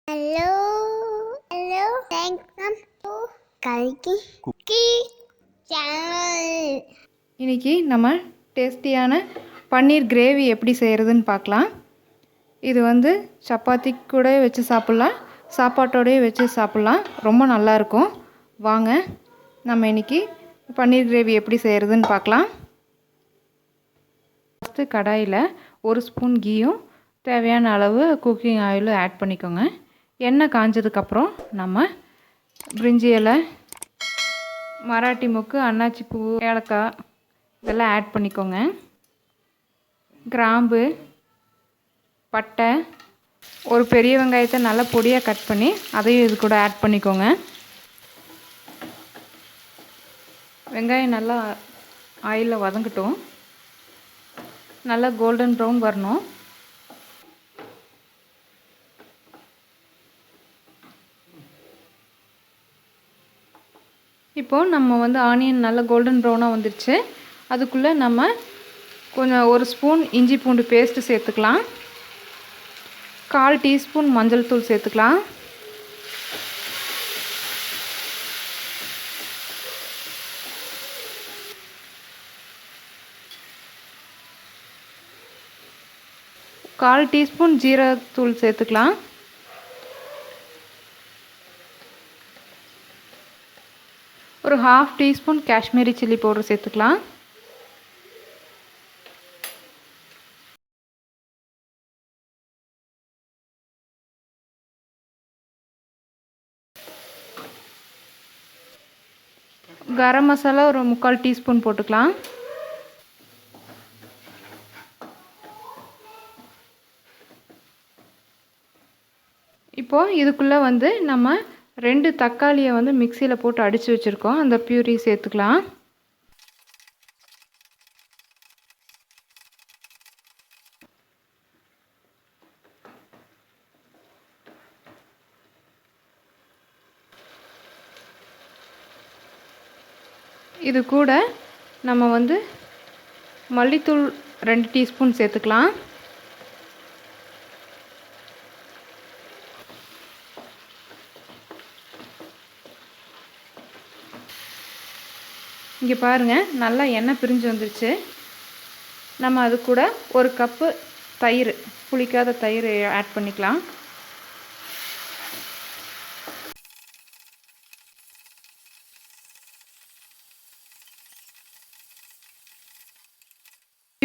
Hello, thanks to Cooking Channel. இன்னைக்கு நம்ம டேஸ்டியான பன்னீர் கிரேவி எப்படி செய்கிறதுன்னு பார்க்கலாம். இது வந்து சப்பாத்தி கூட வச்சு சாப்பிட்லாம், சாப்பாட்டோடய வச்சு சாப்பிட்லாம். ரொம்ப நல்லாயிருக்கும். வாங்க நம்ம இன்னைக்கு பன்னீர் கிரேவி எப்படி செய்கிறதுன்னு பார்க்கலாம். ஃபஸ்ட்டு கடாயில் 1 ஸ்பூன் கீயும் தேவையான அளவு குக்கிங் ஆயிலும் ஆட் பண்ணிக்கோங்க. எண்ணெய் காஞ்சதுக்கப்புறம் நம்ம பிரிஞ்சி இலை, மராட்டி மொக்கு, அன்னாச்சி பூ, ஏலக்காய் இதெல்லாம் ஆட் பண்ணிக்கோங்க. கிராம்பு, பட்டை, ஒரு பெரிய வெங்காயத்தை நல்லா பொடியாக கட் பண்ணி அதையும் இது கூட ஆட் பண்ணிக்கோங்க. வெங்காயம் நல்லா ஆயிலில் வதங்கட்டும். நல்லா கோல்டன் ப்ரௌன் வரணும். இப்போது நம்ம வந்து ஆனியன் நல்லா கோல்டன் ப்ரௌனாக வந்துடுச்சு. அதுக்குள்ளே நம்ம கொஞ்சம் 1 ஸ்பூன் இஞ்சி பூண்டு பேஸ்ட்டு சேர்த்துக்கலாம். 1/4 டீஸ்பூன் மஞ்சள் தூள் சேர்த்துக்கலாம். கால் டீஸ்பூன் ஜீரகத்தூள் சேர்த்துக்கலாம். ஒரு 1/2 டீஸ்பூன் காஷ்மீரி சில்லி பவுடர் சேர்த்துக்கலாம். கரம் மசாலா ஒரு 3/4 டீஸ்பூன் போட்டுக்கலாம். இப்போது இதுக்குள்ளே வந்து நம்ம 2 தக்காளியை வந்து மிக்சியில் போட்டு அடித்து வச்சுருக்கோம். அந்த பியூரி சேர்த்துக்கலாம். இது கூட நம்ம வந்து மல்லித்தூள் 2 டீஸ்பூன் சேர்த்துக்கலாம். இங்கே பாருங்கள், நல்லா எண்ணெய் பிரிஞ்சு வந்துருச்சு. நம்ம அது கூட 1 கப்பு தயிர், புளிக்காத தயிர் ஆட் பண்ணிக்கலாம்.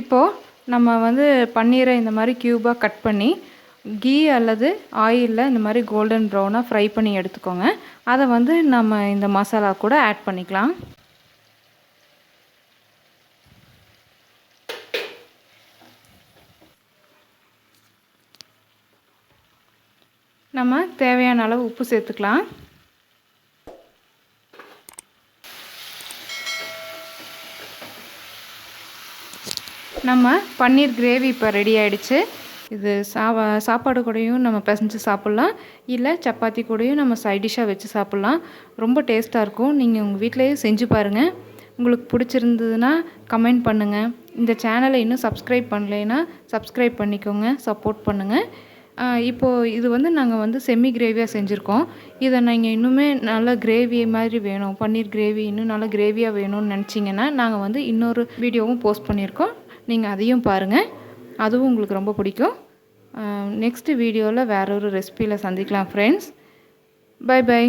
இப்போது நம்ம வந்து பன்னீரை இந்த மாதிரி க்யூபாக கட் பண்ணி கீ அல்லது ஆயிலில் இந்த மாதிரி கோல்டன் ப்ரௌனாக ஃப்ரை பண்ணி எடுத்துக்கோங்க. அதை வந்து நம்ம இந்த மசாலா கூட ஆட் பண்ணிக்கலாம். நம்ம தேவையான அளவு உப்பு சேர்த்துக்கலாம். நம்ம பன்னீர் கிரேவி இப்போ ரெடி ஆகிடுச்சு. இது சாப்பாடு கூடயும் நம்ம பிசைஞ்சு சாப்பிட்லாம், இல்லை சப்பாத்தி கூடயும் நம்ம சைட் டிஷ்ஷாக வச்சு சாப்பிட்லாம். ரொம்ப டேஸ்ட்டாக இருக்கும். நீங்கள் உங்கள் வீட்டிலையே செஞ்சு பாருங்கள். உங்களுக்கு பிடிச்சிருந்ததுன்னா கமெண்ட் பண்ணுங்கள். இந்த சேனலை இன்னும் சப்ஸ்கிரைப் பண்ணலைன்னா சப்ஸ்கிரைப் பண்ணிக்கோங்க, சப்போர்ட் பண்ணுங்கள். இப்போது இது வந்து நாங்கள் வந்து செமி கிரேவியாக செஞ்சுருக்கோம். இதை நீங்கள் இன்னுமே நல்லா கிரேவி மாதிரி வேணும், பன்னீர் கிரேவி இன்னும் நல்லா கிரேவியாக வேணும்னு நினச்சிங்கன்னா நாங்கள் வந்து இன்னொரு வீடியோவும் போஸ்ட் பண்ணியிருக்கோம். நீங்கள் அதையும் பாருங்கள், அதுவும் உங்களுக்கு ரொம்ப பிடிக்கும். நெக்ஸ்ட்டு வீடியோவில் வேற ஒரு ரெசிபியில் சந்திக்கலாம் ஃப்ரெண்ட்ஸ். By by.